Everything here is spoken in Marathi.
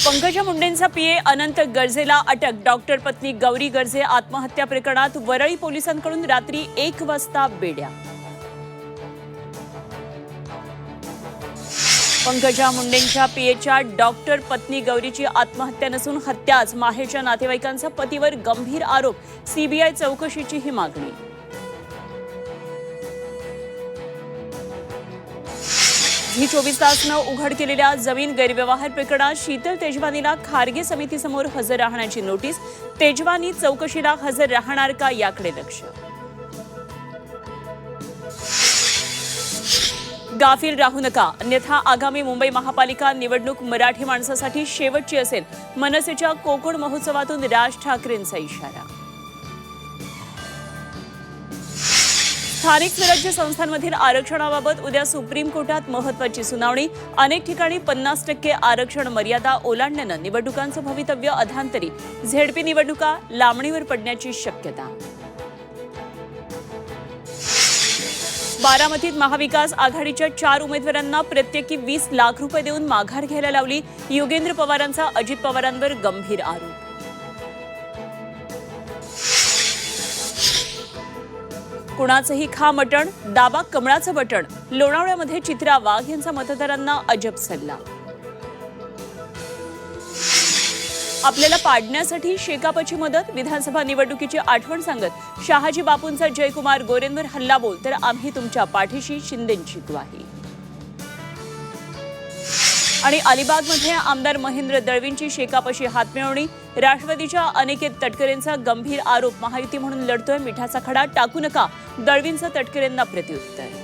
पंकजा मुंडेंचा पीए अनंत गर्जेला अटक. डॉक्टर पत्नी गौरी गर्जे आत्महत्या प्रकरणात वरळी पोलिसांकडून रात्री 1 वाजता बेड्या. पंकजा मुंडेंच्या पीएच्या डॉक्टर पत्नी गौरीची आत्महत्या नसून हत्याच. माहेरच्या नातेवाईकांचा पतीवर गंभीर आरोप. सीबीआय चौकशीचीही मागणी. ही 24 तास न उघड केलेल्या जमीन गैरव्यवहार प्रकरणात शीतल तेजवानीला खारगे समितीसमोर हजर राहण्याची नोटीस. तेजवानी चौकशीला हजर राहणार का याकडे लक्ष. गाफील राहू नका, अन्यथा आगामी मुंबई महापालिका निवडणूक मराठी माणसासाठी शेवटची असेल. मनसेच्या कोकण महोत्सवातून राज ठाकरेंचा इशारा. स्थानिक स्वराज्य संस्थांमधील आरक्षणाबाबत उद्या सुप्रीम कोर्टात महत्त्वाची सुनावणी. अनेक ठिकाणी 50% आरक्षण मर्यादा ओलांडल्यानं निवडणुकांचं भवितव्य अधांतरी. झेडपी निवडणुका लांबणीवर पडण्याची शक्यता. बारामतीत महाविकास आघाडीच्या 4 उमेदवारांना प्रत्येकी 20 लाख रुपये देऊन माघार घ्यायला लावली. योगेंद्र पवारांचा अजित पवारांवर गंभीर आरोप. कुणाचंही खा मटण, दाबा कमळाचं बटण. लोणावळ्यामध्ये चित्रा वाघ यांचा मतदारांना अजब सल्ला. आपल्याला पाडण्यासाठी शेकापची मदत. विधानसभा निवडणुकीची आठवण सांगत शहाजी बापूंचा जयकुमार गोरेंवर हल्लाबोल. तर आम्ही तुमच्या पाठीशी, शिंदेंची ग्वाही. आणि अलिबागमध्ये आमदार महेंद्र दळवींची शेकापशी हातमिळवणी. राष्ट्रवादीच्या अनिकेत तटकरेंचा गंभीर आरोप. महायुती म्हणून लढतोय, मिठाचा खडा टाकू नका. दळवींचं तटकरेंना प्रत्युत्तर.